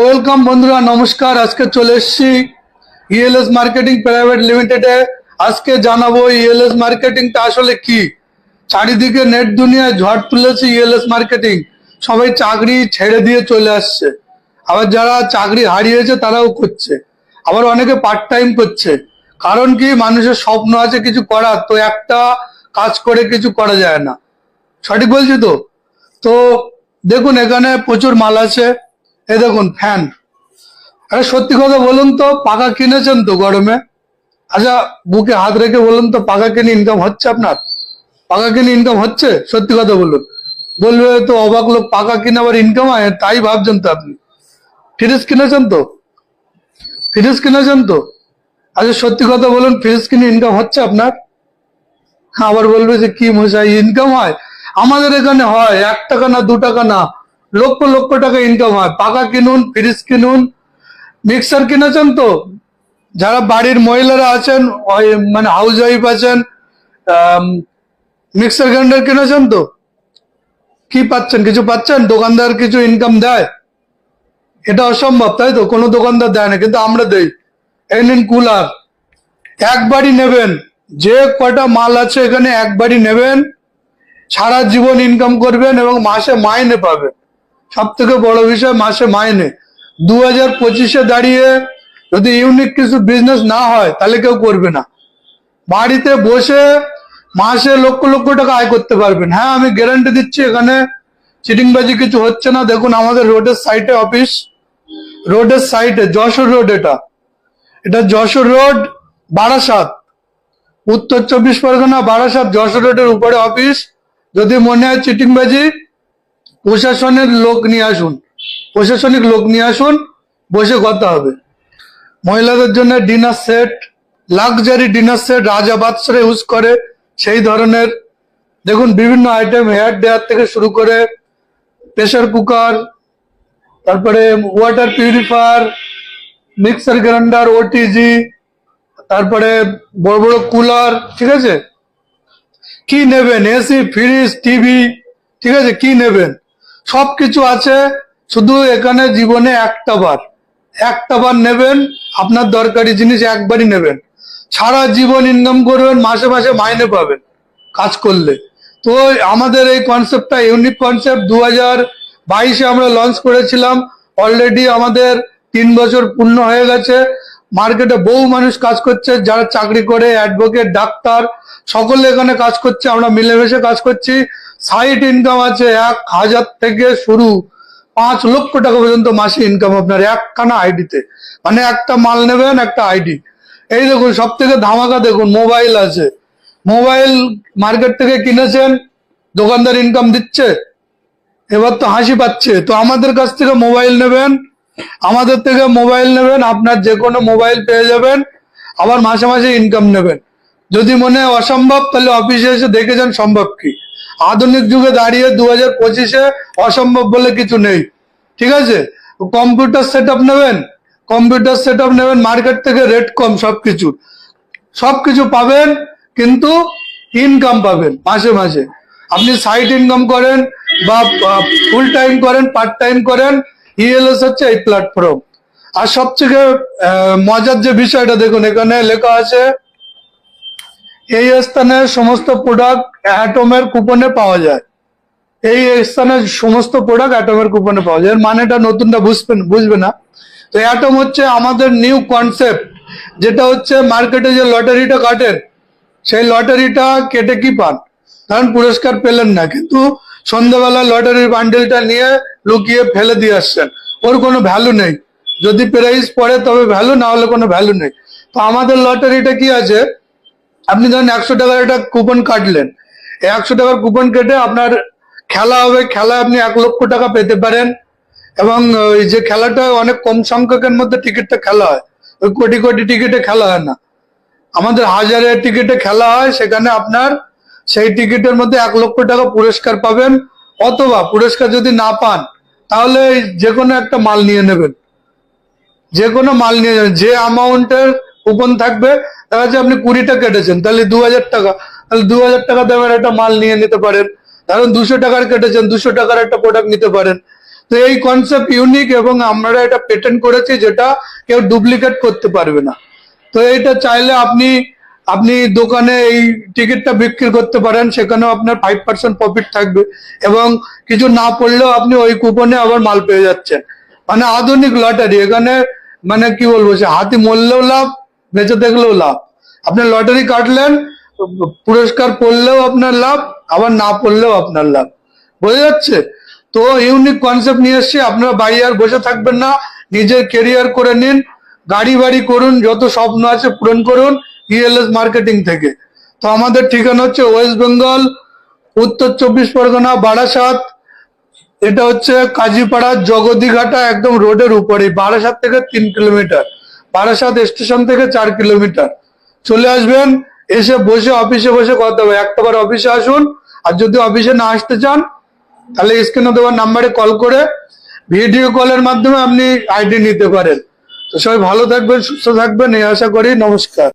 Welcome বন্ধুরা, নমস্কার। আজকে চলে এসেছি ইএলএস মার্কেটিং প্রাইভেট লিমিটেডে। আজকে জানাবো ইএলএস মার্কেটিংটা আসলে কি। চারিদিকে নেট দুনিয়ায় ঝড় তুলেছে ইএলএস মার্কেটিং। সবাই চাকরি ছেড়ে দিয়ে চলে আসছে, আবার যারা চাকরি হারিয়েছে তারাও করছে, আবার অনেকে পার্ট টাইম করছে। কারণ কি, মানুষের স্বপ্ন আছে কিছু করার, তো একটা কাজ করে কিছু করা যায় না। সঠিক বলছি তো? তো দেখুন, এখানে প্রচুর মাল আছে। এই দেখুন ফ্যান। আরে সত্যি কথা বলুন তো, পাখা কিনেছেন তো গরমে? আচ্ছা, বুকে হাত রেখে বলুন তো, পাখা কিনে ইনকাম হচ্ছে আপনার? পাখা কিনে ইনকাম হচ্ছে? সত্যি কথা বলুন। বলবে তো অবাক লোক, পাখা কিনে আবার ইনকাম হয়, তাই ভাবছেন তো আপনি? ফ্রিজ কিনেছেন তো? ফ্রিজ কিনেছেন তো? আচ্ছা সত্যি কথা বলুন, ফ্রিজ কিনে ইনকাম হচ্ছে আপনার? আবার বলবে যে কি মশাই, ইনকাম হয়? আমাদের এখানে হয় 1 টাকা না 2 টাকা না, লক্ষ লক্ষ টাকা ইনকাম হয়। পাখা কিনুন, ফ্রিজ কিনুন। মিক্সার কিনেছেন তো? যারা বাড়ির মহিলারা আছেন, মানে হাউস ওয়াইফ আছেন, মিক্সার গ্রাইন্ডার কিনেছেন তো? কি পাচ্ছেন? কিছু পাচ্ছেন? দোকানদার কিছু ইনকাম দেয়? এটা অসম্ভব, তাই তো? কোনো দোকানদার দেয় না, কিন্তু আমরা দেই। এই নিন কুলার, একবারই নেবেন। যে কটা মাল আছে এখানে একবারই নেবেন, সারা জীবন ইনকাম করবেন এবং মাসে মাইনে পাবেন। সব থেকে বড় বিষয়, মাসে মাইনে। 2025-এ দাঁড়িয়ে যদি ইউনিক কিছু বিজনেস না হয় তাহলে কেউ করবে না। বাড়িতে বসে মাসে লক্ষ লক্ষ টাকা আয় করতে পারবেন। হ্যাঁ, আমি গ্যারান্টি দিচ্ছি, এখানে চিটিংবাজি কিছু হচ্ছে না। দেখুন আমাদের রোডের সাইডে অফিস, রোডের সাইডে, যশোর রোড। এটা এটা যশোর রোড, বারাসাত, উত্তর 24 পরগনা, বারাসাত, যশোর রোডের উপরে অফিস। যদি মনে হয় চিটিংবাজি, প্রশাসনের লোক নিয়ে আসুন, প্রশাসনিক লোক নিয়ে আসুন, বসে কথা হবে। মহিলাদের জন্য dinner set, luxury dinner set, রাজা বাদশারা ইউজ করে সেই ধরনের। দেখুন বিভিন্ন আইটেম, হেয়ার ড্রায়ার থেকে শুরু করে প্রেসার কুকার, তারপরে water purifier, mixer grinder, OTG, তারপরে বড় বড় কুলার। ঠিক আছে, কি নেবেন? এসি, ফ্রিজ, টিভি, ঠিক আছে, কি নেবেন? সবকিছু আছে। শুধু এখানে জীবনে একটা বার নেবেন, আপনার দরকারি জিনিস একবারই নেবেন। সারা জীবন ইনকাম করবেন, মাসে মাসে মাইনে পাবেন কাজ করলে। তো আমাদের এই কনসেপ্টটা ইউনিক কনসেপ্ট। 2022-এ আমরা লঞ্চ করেছিলাম। অলরেডি আমাদের 3 বছর পূর্ণ হয়ে গেছে। মার্কেটে বহু মানুষ কাজ করছে, যারা চাকরি করে, অ্যাডভোকেট, ডাক্তার, সকলে এখানে কাজ করছে। আমরা মিলেমিশে কাজ করছি। সাইড ইনকাম আছে 1,000 থেকে শুরু, 5 লক্ষ টাকা পর্যন্ত মাসে ইনকাম আপনার একখানা আইডিতে। মানে একটা মাল নেবেন, একটা আইডি। এই দেখুন সব থেকে ধামাকা, দেখুন মোবাইল আছে। মোবাইল মার্কেট থেকে কিনেছেন, দোকানদার ইনকাম দিচ্ছে, এবার তো হাসি পাচ্ছে। তো আমাদের কাছ থেকে মোবাইল নেবেন, আমাদের থেকে মোবাইল নেবেন, আপনার যে কোনো মোবাইল পেয়ে যাবেন, আবার মাসে মাসে ইনকাম নেবেন। যদি মনে হয় অসম্ভব, তাহলে অফিসে এসে দেখে যান সম্ভব কি। আধুনিক যুগে দাঁড়িয়ে 2025-এ অসম্ভব বলে কিছু নেই। ঠিক আছে, কম্পিউটার সেট আপ নেবেন, কম্পিউটার সেট আপ নেবেন, মার্কেট থেকে রেট কম, সবকিছু পাবেন, কিন্তু ইনকাম পাবেন মাসে মাসে। আপনি সাইড ইনকাম করেন বা ফুল টাইম করেন, পার্ট টাইম করেন, ইএলএস হচ্ছে এই প্ল্যাটফর্ম। আর সবথেকে মজার যে বিষয়টা, দেখুন এখানে লেখা আছে, এই স্থানের সমস্ত প্রোডাক্ট অ্যাটমের কুপনে পাওয়া যায়। এই স্থানের সমস্ত প্রোডাক্ট অ্যাটমের কুপনে পাওয়া যায়। এর মানেটা নতুনটা বুঝবে না। তো অ্যাটম হচ্ছে আমাদের নিউ কনসেপ্ট, যেটা হচ্ছে মার্কেটে যে লটারিটা কাটেন, সেই লটারিটা কেটে কি পান? কারণ পুরস্কার পেলেন না, কিন্তু সন্ধ্যাবেলা লটারির বান্ডেলটা নিয়ে লুকিয়ে ফেলে দিয়ে আসছেন। ওর কোনো ভ্যালু নেই। যদি প্রাইস পড়ে তবে ভ্যালু, না হলে কোনো ভ্যালু নেই। তো আমাদের লটারিটা কি আছে, আপনি ধরেন 100 টাকার একটা কুপন কাটলেন, 100 টাকার কুপন কেটে আপনার খেলা হবে। খেলায় আপনি 1 লক্ষ টাকা পেতে পারেন। এবং ওই যে খেলাটা অনেক কম সংখ্যকের মধ্যে টিকিটটা খেলা হয়, ওই কোটি কোটি টিকিটে খেলা হয় না, আমাদের হাজারের টিকিটে খেলা হয়। সেখানে আপনার সেই টিকিটের মধ্যে 1 লক্ষ টাকা পুরস্কার পাবেন। অথবা পুরস্কার যদি না পান, তাহলে যে কোনো একটা মাল নিয়ে নেবেন, যে কোনো মাল নিয়ে যাবেন। যে অ্যামাউন্টের কুপন থাকবে, দেখা যাচ্ছে আপনি 20টা কেটেছেন, তাহলে 2000 টাকা, তাহলে 2000 টাকা দামের একটা মাল নিয়ে নিতে পারেন। ধরুন 200 টাকার কেটেছেন, 200 টাকার একটা প্রোডাক্ট নিতে পারেন। তো এই কনসেপ্ট ইউনিক এবং আমরা এটা পেটেন্ট করেছি, যেটা কেউ ডুপ্লিকেট করতে পারবে না। তো এইটা চাইলে আপনি আপনি দোকানে এই টিকিটটা বিক্রি করতে পারেন, সেখানেও আপনার 5% প্রফিট থাকবে এবং কিছু না পড়লেও আপনি ওই কুপনে আবার মাল পেয়ে যাচ্ছেন। মানে আধুনিক লটারি এখানে, মানে কি বলবো, সে হাতি মরলেও লাভ, বেঁচে থাকলেও লাভ। আপনি লটারি কাটলেন, পুরস্কার পড়লেও আপনার লাভ, আবার না পড়লেও আপনার লাভ। বোঝা যাচ্ছে? তো ইউনিক কনসেপ্ট নিয়ে এসছি, আপনারা বাইরে আর বসে থাকবেন না, নিজের কেরিয়ার করে নিন, গাড়ি বাড়ি করুন, যত স্বপ্ন আছে পূরণ করুন ইএলএস মার্কেটিং থেকে। তো আমাদের ঠিকানা হচ্ছে ওয়েস্ট বেঙ্গল, উত্তর 24 পরগনা, বারাসাত। এটা হচ্ছে কাজীপাড়া জগদীঘাটা, একদম রোডের উপরে, বারাসাত থেকে 3 কিলোমিটার, বারাসাত স্টেশন থেকে 4 কিলোমিটার। চলে আসবেন, এসে বসে অফিসে বসে কথা হবে। একটাবার অফিসে আসুন, আর যদি অফিসে না আসতে চান তাহলে স্ক্রিনে দেওয়ার নাম্বারে কল করে ভিডিও কলের মাধ্যমে আপনি আইডি নিতে পারেন। তো সবাই ভালো থাকবেন, সুস্থ থাকবেন, এই আশা করি। নমস্কার।